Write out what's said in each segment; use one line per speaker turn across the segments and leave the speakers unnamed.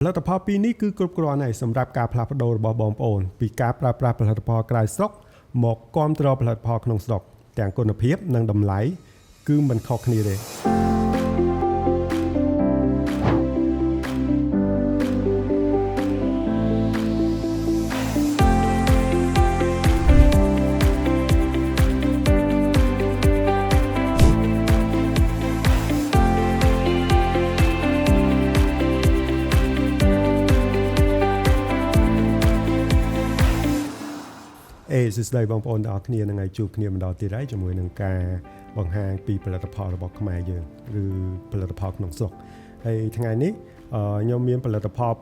ផលិតផលពីរនេះគឺគ្រប់គ្រាន់ហើយសម្រាប់ការផ្លាស់ប្ដូររបស់បងប្អូនពីការប្រើប្រាស់ផលិតផលក្រៅស្រុកមកគាំទ្រផលិតផលក្នុងស្រុកទាំងគុណភាពនិងតម្លៃគឺមិនខុសគ្នាទេសួស្តីបងប្អូនទាំងអស់គ្នានឹងឲ្យជួបគ្នាម្ដងទៀតហើយជាមួយនឹងការបង្ហាញពីផលិតផលរបស់ខ្មែរយើងឬផលិតផលក្នុងស្រុកហើយថ្ងៃនេះខ្ញុំមានផលិតផល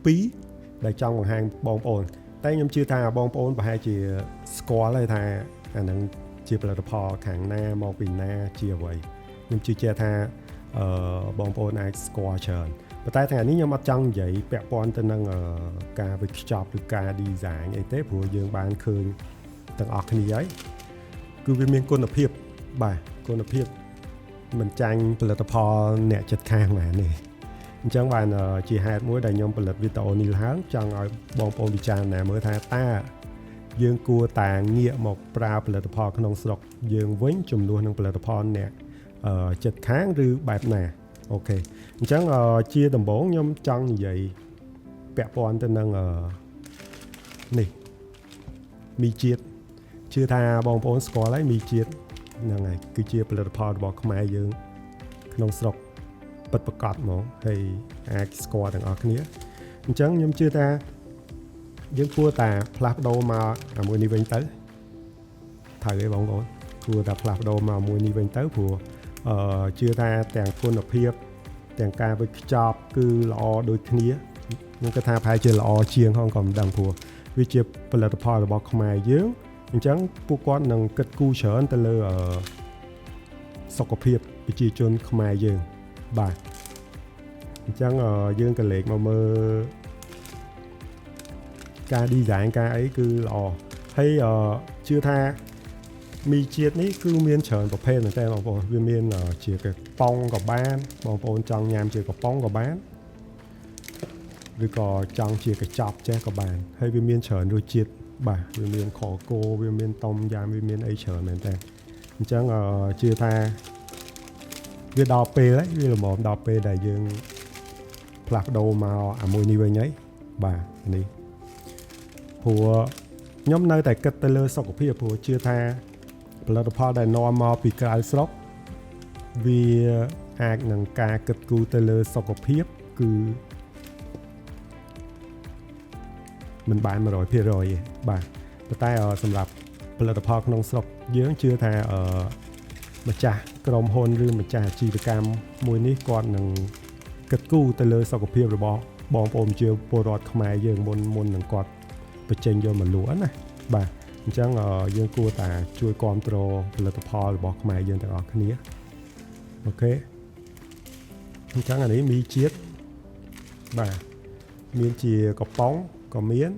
2ដែលចង់បង្ហាញបងប្អូនតែខ្ញុំជឿថាបងប្អូនប្រហែលជាស្គាល់ហើយថាអានឹងជាផលិតផលខាងណាមកពីណាជាអ្វីខ្ញុំជឿជាក់ថាបងប្អូនអាចស្គាល់ច្រើនប៉ុន្តែថ្ងៃនេះខ្ញុំអត់ចង់និយាយពាក់ព័ន្ធទៅនឹងការវេចខ្ចប់ឬការ design អីទេព្រោះយើងបានឃើញទាំងអស់គ្នាហើយគឺវាមានគុណភាពបាទគុណភាពមិនចាញ់ផលិតផលអ្នកចិត្តខាងណានេះអញ្ចឹងបានជាហេតុមួយដែលខ្ញុំផលិតវីដេអូនេះឡើងចង់ឲ្យបងប្អូនពិចារណាមើលថាតើយើងគួរតែងាកមកប្រើផលិតផលក្នុងស្រុកយើងវិញជំនួសនឹងផលិតផលអ្នកចិត្តខាងឬបែបណាអូខេអញ្ចឹងជាដំបូងខ្ញុំចង់និយាយពាក់ព័ន្ធទៅនឹងនេះមីជាតិជឿថាបងប្អូនស្គាល់ហើយមីជាតិហ្នឹងហើយគឺជាផលិតផលរបស់ខ្មែរយើងក្នុងស្រុកពិតប្រាកដហ្មងហើយអាចស្គាល់ទាំងអស់គ្នាអញ្ចឹងខ្ញុំជឿថាយើងគួរតែផ្លាស់ប្ដូរមកអាមួយនេះវិញទៅត្រូវទេបងប្អូនគួរតែផ្លាស់ប្ដូរមកមួយនេះវិញទៅព្រោះជឿថាទាំងគុណភាពទាំងការវេចខ្ចប់គឺល្អដូចគ្នាខ្ញុំគិតថាប្រហែលជាល្អជាងហ្នឹងក៏មិនដឹងព្រោះវាជាផលិតផលរបស់ខ្មែរយើងអញ្ចឹងពួកគាត់នឹងគិតគូរច្រើនទៅលើសុខភាពប្រជាជនខ្មែរយើងបាទអញ្ចឹងយើងក៏លេខមកមើលការ design ការអីគឺល្អហើយជឿថាមីជាតិនេះគឺមានច្រើនប្រភេទមែនតើបងប្អូនវាមានជាកំប៉ុងក៏បានបងប្អូនចង់ញ៉ាំជាកំប៉ុងក៏បានឬក៏ចង់ជាកញ្ចប់ចេះក៏បានហើយវាមានច្រើនរសជាតិបាទវាមានខគោវាមានต้មយ៉ាំវាមានអីច្រើនមែនតើអញ្ចឹងជឿថាវាដល់ពេលហើយវាល្មមដល់ពេលដែលយើងផ្លាស់ប្ដូរមកអាមួយនេះវិញហើយបាទនេះព្រោះខ្ញុំនៅតែគិតទៅលើសុខភាពព្រោះជឿថាផលិតផលដែលនាំមកពីក្រៅស្រុកវាអាចនឹងការគិតគូរទៅលើសុខភាពគឺមិនបាន 100% ទេបាទប៉ុន្តែសម្រាប់ផលិតផលក្នុងស្រុកយើងជឿថាម្ចាស់ក្រុមហ៊ុនឬម្ចាស់អាជីវកម្មមួយនេះគាត់នឹងគិតគូរទៅលើសុខភាពរបស់បងប្អូនជាពលរដ្ឋខ្មែរយើងមុននឹងគាត់បញ្ចេញយកមកលក់ណាបាទអញ្ចឹងយើងគួរតែជួយគ្រប់គ្រងផលិតផលរបស់ខ្មែរយើងទាំងអស់គ្នាអូខេអញ្ចឹងអានេះមីជាតិបាទមានជាកំប៉ុងក៏មាន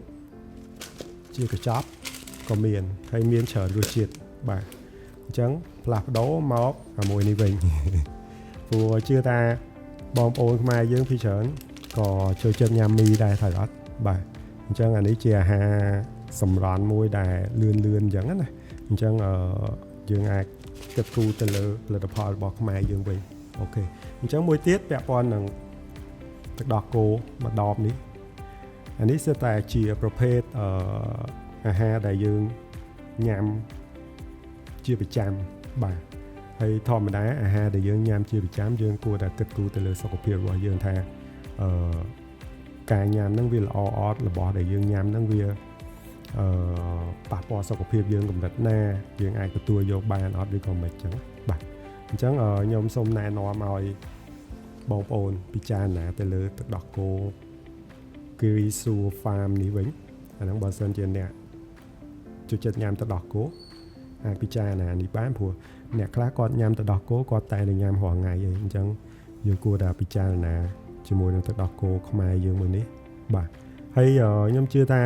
ជាកញ្ចប់ក៏មានហើយមានច្រើនរសជាតិបាទអញ្ចឹងផ្លាស់ប្ដូរមកអាមួយនេះវិញព្រោះជឿថាបងប្អូនខ្មែរយើងភាគច្រើនក៏ចូលចិត្តញ៉ាំមីដែរត្រូវអត់បាទអញ្ចឹងអានេះជាអាហារសម្រន់មួយដែលលឿនអញ្ចឹងណាអញ្ចឹងយើងអាចគិតគូរទៅលើផលិតផលរបស់ខ្មែរយើងវិញអូខេអញ្ចឹងមួយទៀតពាក់ព័ន្ធនឹងទឹកដោះគោមួយដបនេះអានេះគឺតែជាប្រភេទអាហារដែលយើងញ៉ាំជាប្រចាំបាទហើយធម្មតាអាហារដែលយើងញ៉ាំជាប្រចាំយើងគួរតែគិតគូរទៅលើសុខភាពរបស់យើងថាការញ៉ាំហ្នឹងវាល្អអត់របស់ដែលយើងញ៉ាំហ្នឹងវាប៉ះពាល់សុខភាពយើងកម្រិតណាយើងអាចទទួលយកបានអត់ឬក៏មិនចឹងបាទអញ្ចឹងខ្ញុំសូមណែនាំឲ្យបងប្អូនពិចារណាទៅលើទឹកដោះគោ Kirisu Farm នេះវិញអាហ្នឹងបើសិនជាអ្នកចូលចិត្តញ៉ាំទឹកដោះគោអាចពិចារណានេះបានព្រោះអ្នកខ្លះគាត់ញ៉ាំទឹកដោះគោគាត់តែញ៉ាំរាល់ថ្ងៃឯងអញ្ចឹងយើងគួរតែពិចារណាជាមួយនឹងទឹកដោះគោខ្មែរយើងមួយនេះបាទហើយខ្ញុំជឿថា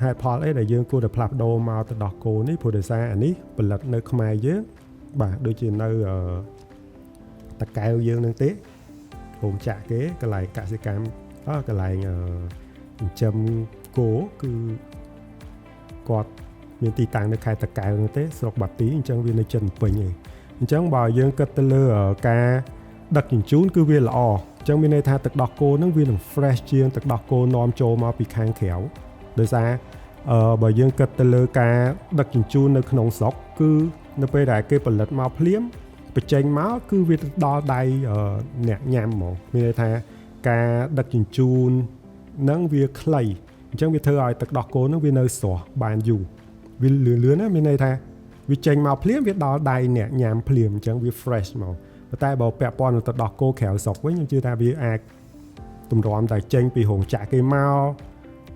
ហេតុផលអីដែលយើងគួរតែផ្លាស់ប្ដូរមកទឹកដោះគោនេះព្រោះដោយសារអានេះផលិតនៅខ្មែរយើងបាទដូចជានៅតកែវយើងនឹងទេ ហូមចាក់គេកន្លែងកសិកម្មកន្លែងចិញ្ចឹមគោគឺគាត់មានទីតាំងនៅខេត្តតាកែវនោះទេស្រុកបាទីអញ្ចឹងវានៅជិតពេញឯងអញ្ចឹងបើយើងគិតទៅលើការដឹកជញ្ជូនគឺវាល្អអញ្ចឹងមានន័យថាទឹកដោះគោហ្នឹងវានឹង fresh ជាងទឹកដោះគោនាំចូលមកពីខាងក្រៅដោយសារបើយើងគិតទៅលើការដឹកជញ្ជូននៅក្នុងស្រុកគឺនៅពេលដែលគេផលិតមកភ្លាមបញ្ចេញមកគឺវាដល់ដៃអ្នកញ៉ាំហ្មងមានន័យថាការដឹកជញ្ជូនហ្នឹងវាខ្លីអញ្ចឹងវាធ្វើឲ្យទឹកដោះគោហ្នឹងវានៅស្រស់បានយូរវាលឿនណាមានន័យថាវាចេញមកភ្លាមវាដល់ដៃអ្នកញ៉ាំភ្លាមអញ្ចឹងវា fresh មកប៉ុន្តែបើពាក់ព័ន្ធនឹងទឹកដោះគោក្រៅស្រុកវិញខ្ញុំជឿថាវាអាចទម្រាំតែចេញពីរោងចក្រគេមក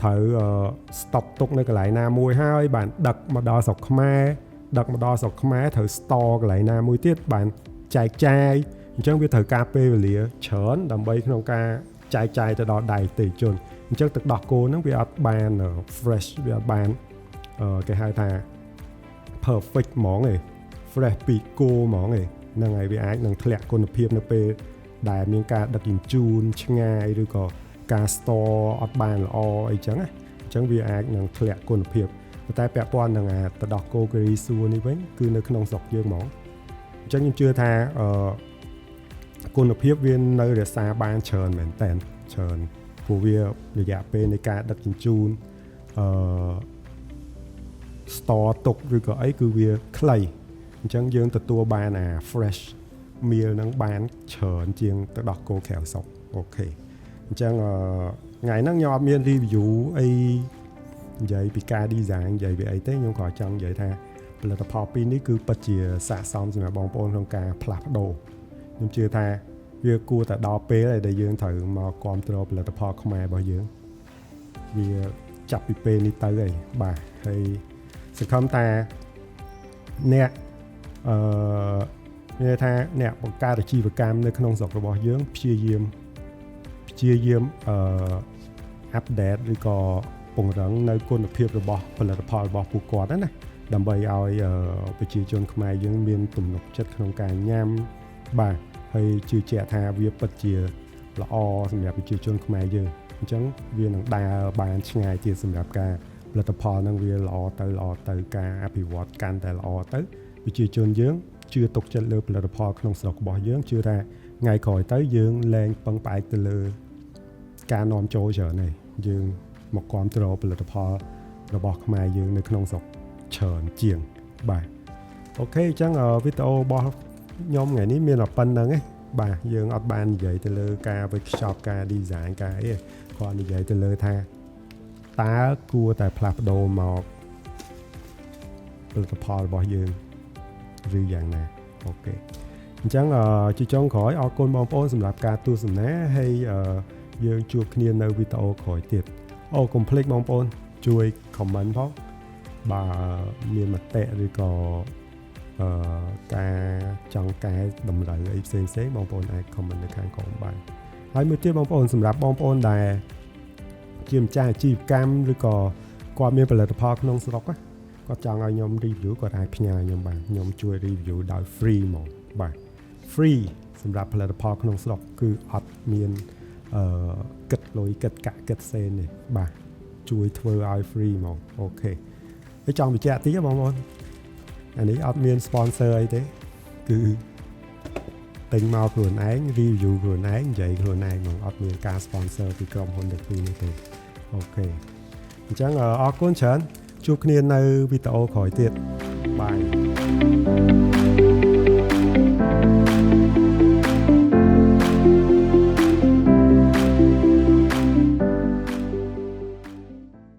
ត្រូវ stock ទុកនៅកន្លែងណាមួយហើយបានដឹកមកដល់ស្រុកខ្មែរត្រូវ store កន្លែងណាមួយទៀតបានចែកចាយអញ្ចឹងវាត្រូវការពេលវេលាច្រើនដើម្បីក្នុងការចែកចាយទៅដល់ដៃអតិថិជនអញ្ចឹងទឹកដោះគោហ្នឹងវាអត់បាន fresh វាអត់បានគេហៅថា perfect ហ្មងឯង fresh ពីគោហ្មងឯងហ្នឹងហើយវាអាចនឹងធ្លាក់គុណភាពនៅពេលដែលមានការដឹកជញ្ជូនឆ្ងាយឬក៏ការ store អត់បានល្អអីចឹងណាអញ្ចឹងវាអាចនឹងធ្លាក់គុណភាពប៉ុន្តែពាក់ព័ន្ធនឹងទឹកដោះគោគិរីសួរនេះវិញគឺនៅក្នុងស្រុកយើងហ្មងអញ្ចឹងខ្ញុំជឿថាគុណភាពវានៅរក្សាបានច្រើនមែនតើច្រើនព្រោះវារយៈពេលនៃការដឹកជញ្ជូនstore ទុកឬក៏អីគឺវាខ្លីអញ្ចឹងយើងទទួលបានfresh meal ហ្នឹងបានច្រើនជាងទឹកដោះគោក្រៅស្រុកអូខេអញ្ចឹងថ្ងៃហ្នឹងខ្ញុំអត់មាន review អីនិយាយពីការ design និយាយពីអីទេខ្ញុំក៏ចង់និយាយថាផលិតផលពីរនេះគឺពិតជាស័ក្តិសមសម្រាប់បងប្អូនក្នុងការផ្លាស់ប្ដូរខ្ញុំជឿថាវាគួរតែដល់ពេលដែលយើងត្រូវមកគ្រប់គ្រងផលិតផលខ្មែររបស់យើងវាចាប់ពីពេលនេះទៅហើយបាទហើយសង្ឃឹមថាអ្នកមានថាអ្នកបង្កើតអាជីវកម្មនៅក្នុងស្រុករបស់យើងព្យាយាមអាប់ដេតឬក៏ពង្រឹងនៅគុណភាពរបស់ផលិតផលរបស់ពួកគាត់ណាដើម្បីឲ្យប្រជាជនខ្មែរយើងមានទំនុកចិត្តក្នុងការញ៉ាំបាទហើយជឿជាក់ថាវាពិតជាល្អសម្រាប់ប្រជាជនខ្មែរយើងអញ្ចឹងវានឹងដើរបានឆ្ងាយទៀតសម្រាប់ការផលិតផលនឹងវាល្អទៅការអភិវឌ្ឍកាន់តែល្អទៅប្រជាជនយើងជឿទុកចិត្តលើផលិតផលក្នុងស្រុករបស់យើងជឿថាថ្ងៃក្រោយទៅយើងលែងពឹងផ្អែកទៅលើការនាំចូលច្រើនហើយយើងមកគ្រប់គ្រងផលិតផលរបស់ខ្មែរយើងនៅក្នុងស្រុកច្រើនជាងបាទអូខេអញ្ចឹងវីដេអូរបស់ខ្ញុំថ្ងៃនេះមានតែប៉ុណ្្នឹងឯងបាទយើងអត់បាននិយាយទៅលើការ workshop ការ design ការអីគាត់និយាយទៅលើថាតើគួរតែផ្លាស់ប្ដូរមកផលិតផលរបស់យើងឬយ៉ាងណាអូខេអញ្ចឹងជាចុងក្រោយអរគុណបងប្អូនសម្រាប់ការទស្សនាហើយយើងជួបគ្នានៅវីដេអូក្រោយទៀតកុំភ្លេចបងប្អូនជួយ comment ផងបើមានមតិឬក៏ការចង់កែតម្រូវអីផ្សេងបងប្អូនអាច comment នៅខាងក្រោមបានហើយមួយទៀតបងប្អូនសម្រាប់បងប្អូនដែលជាម្ចាស់អាជីវកម្មឬក៏គាត់មានផលិតផលក្នុងស្រុកគាត់ចង់ឲ្យខ្ញុំ review គាត់អាចផ្ញើខ្ញុំបានខ្ញុំជួយ review ដោយ free ហ្មងបាទ free សម្រាប់ផលិតផលក្នុងស្រុកគឺអត់មានគិតលុយគិតកាក់គិតសេនទេបាទជួយធ្វើឲ្យ free ហ្មងអូខេហើយចង់បញ្ជាក់តិចបងប្អូនអានេះអត់មាន sponsor អីទេគឺទិញមកខ្លួនឯង review ខ្លួនឯងនិយាយខ្លួនឯងហ្មងអត់មានការ sponsor ពីក្រុមហ៊ុនទាំងពីរនេះទេអូខេអញ្ចឹងអរគុណច្រើនជួបគ្នានៅវីដេអូក្រោយទៀតបាយ